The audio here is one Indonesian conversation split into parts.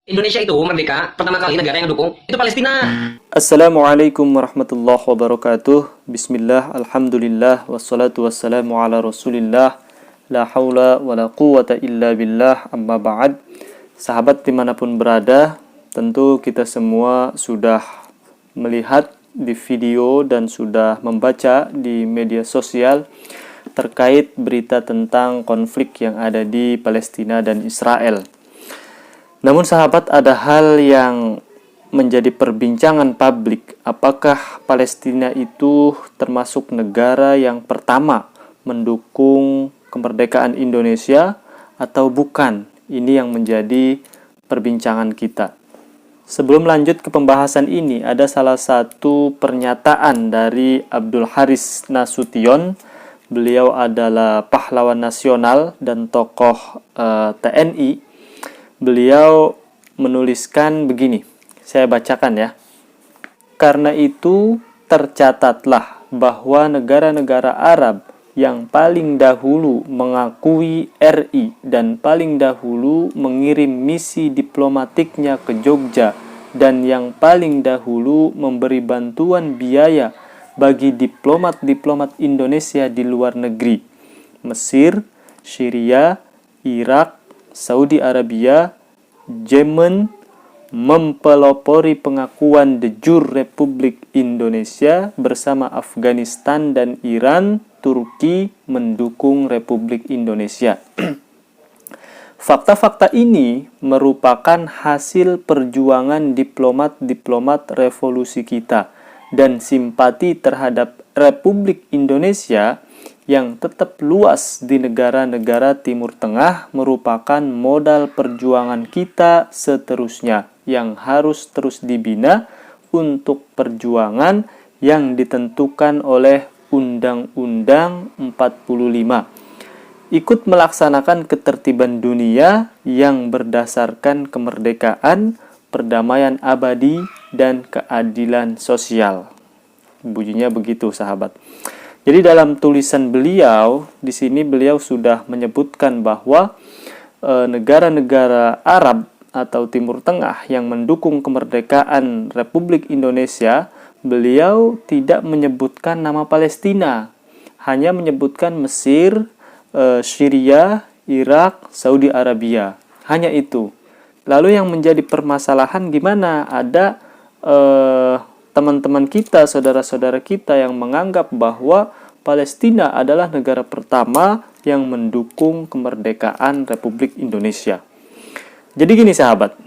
Indonesia itu merdeka, pertama kali negara yang dukung itu Palestina. Assalamualaikum warahmatullahi wabarakatuh. Bismillah, alhamdulillah, wassalatu wassalamu ala rasulillah. La hawla wa la quwata illa billah, amma ba'd. Sahabat dimanapun berada, tentu kita semua sudah melihat di video dan sudah membaca di media sosial terkait berita tentang konflik yang ada di Palestina dan Israel. Namun sahabat, ada hal yang menjadi perbincangan publik. Apakah Palestina itu termasuk negara yang pertama mendukung kemerdekaan Indonesia atau bukan? Ini yang menjadi perbincangan kita. Sebelum lanjut ke pembahasan ini, ada salah satu pernyataan dari Abdul Haris Nasution. Beliau adalah pahlawan nasional dan tokoh TNI. Beliau menuliskan begini, saya bacakan ya. Karena itu tercatatlah bahwa negara-negara Arab yang paling dahulu mengakui RI dan paling dahulu mengirim misi diplomatiknya ke Jogja dan yang paling dahulu memberi bantuan biaya bagi diplomat-diplomat Indonesia di luar negeri, Mesir, Syria, Irak, Saudi Arabia, Yemen, mempelopori pengakuan de jure Republik Indonesia bersama Afghanistan dan Iran. Turki mendukung Republik Indonesia. Fakta-fakta ini merupakan hasil perjuangan diplomat-diplomat revolusi kita dan simpati terhadap Republik Indonesia yang tetap luas di negara-negara Timur Tengah merupakan modal perjuangan kita seterusnya yang harus terus dibina untuk perjuangan yang ditentukan oleh Undang-Undang 45. Ikut melaksanakan ketertiban dunia yang berdasarkan kemerdekaan, perdamaian abadi, dan keadilan sosial. Bunyinya begitu, sahabat. Jadi dalam tulisan beliau, di sini beliau sudah menyebutkan bahwa negara-negara Arab atau Timur Tengah yang mendukung kemerdekaan Republik Indonesia, beliau tidak menyebutkan nama Palestina, hanya menyebutkan Mesir, Syria, Irak, Saudi Arabia. Hanya itu. Lalu yang menjadi permasalahan gimana? Ada teman-teman kita, saudara-saudara kita yang menganggap bahwa Palestina adalah negara pertama yang mendukung kemerdekaan Republik Indonesia. Jadi gini sahabat,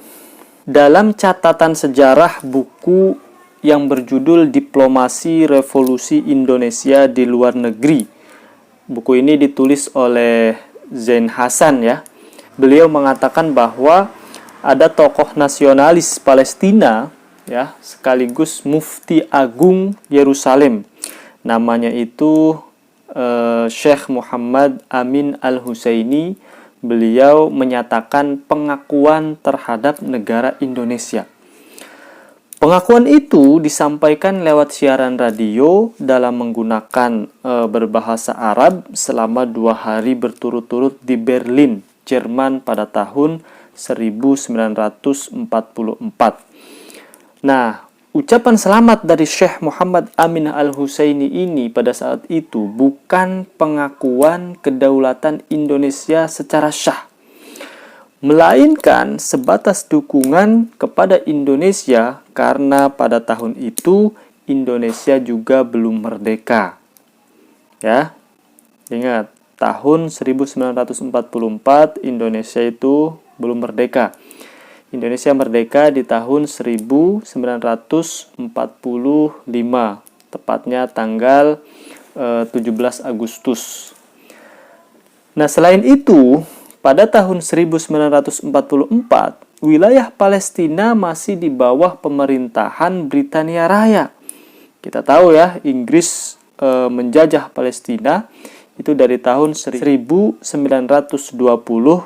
dalam catatan sejarah buku yang berjudul Diplomasi Revolusi Indonesia di Luar Negeri, buku ini ditulis oleh Zain Hasan ya. Beliau mengatakan bahwa ada tokoh nasionalis Palestina ya, sekaligus Mufti Agung Yerusalem. Namanya itu Syekh Muhammad Amin Al-Husaini. Beliau menyatakan pengakuan terhadap negara Indonesia. Pengakuan itu disampaikan lewat siaran radio dalam menggunakan berbahasa Arab selama 2 hari berturut-turut di Berlin, Jerman pada tahun 1944. Nah, ucapan selamat dari Syekh Muhammad Amin Al-Husaini ini pada saat itu bukan pengakuan kedaulatan Indonesia secara syah, melainkan sebatas dukungan kepada Indonesia karena pada tahun itu Indonesia juga belum merdeka. Ya, ingat, tahun 1944 Indonesia itu belum merdeka. Indonesia merdeka di tahun 1945, tepatnya tanggal 17 Agustus. Nah, selain itu, pada tahun 1944, wilayah Palestina masih di bawah pemerintahan Britania Raya. Kita tahu ya, Inggris menjajah Palestina itu dari tahun 1920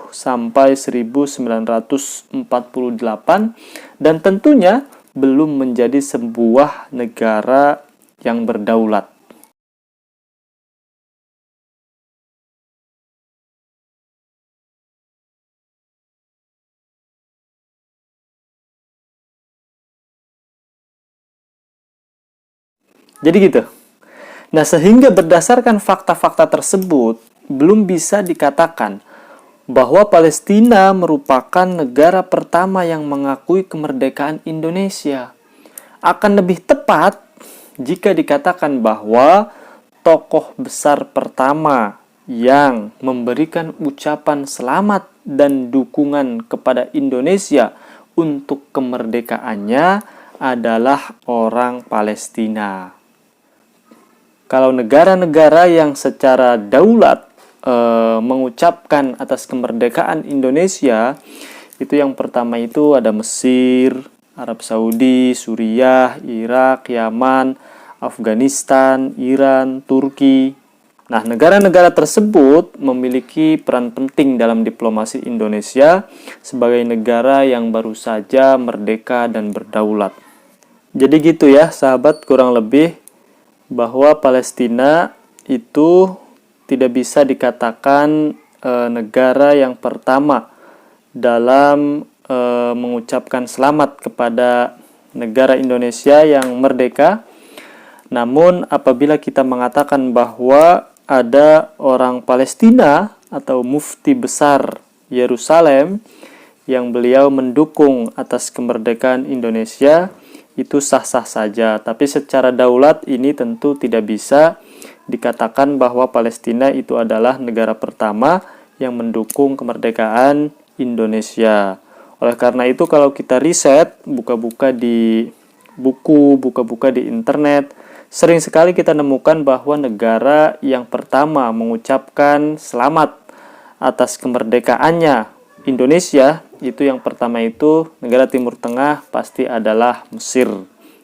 sampai 1948 dan tentunya belum menjadi sebuah negara yang berdaulat. Jadi gitu. Nah, sehingga berdasarkan fakta-fakta tersebut, belum bisa dikatakan bahwa Palestina merupakan negara pertama yang mengakui kemerdekaan Indonesia. Akan lebih tepat jika dikatakan bahwa tokoh besar pertama yang memberikan ucapan selamat dan dukungan kepada Indonesia untuk kemerdekaannya adalah orang Palestina. Kalau negara-negara yang secara daulat mengucapkan atas kemerdekaan Indonesia, itu yang pertama itu ada Mesir, Arab Saudi, Suriah, Irak, Yaman, Afghanistan, Iran, Turki. Nah, negara-negara tersebut memiliki peran penting dalam diplomasi Indonesia sebagai negara yang baru saja merdeka dan berdaulat. Jadi gitu ya, sahabat, kurang lebih bahwa Palestina itu tidak bisa dikatakan negara yang pertama dalam mengucapkan selamat kepada negara Indonesia yang merdeka. Namun apabila kita mengatakan bahwa ada orang Palestina atau mufti besar Yerusalem yang beliau mendukung atas kemerdekaan Indonesia, itu sah-sah saja. Tapi secara daulat ini tentu tidak bisa dikatakan bahwa Palestina itu adalah negara pertama yang mendukung kemerdekaan Indonesia. Oleh karena itu, kalau kita riset, buka-buka di buku, buka-buka di internet, sering sekali kita nemukan bahwa negara yang pertama mengucapkan selamat atas kemerdekaannya Indonesia, itu yang pertama itu negara Timur Tengah pasti adalah Mesir,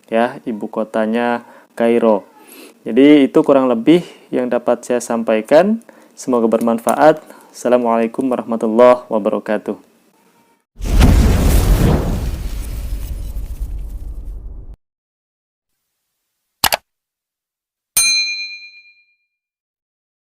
ya, ibu kotanya Kairo. Jadi itu kurang lebih yang dapat saya sampaikan. Semoga bermanfaat. Assalamualaikum warahmatullahi wabarakatuh.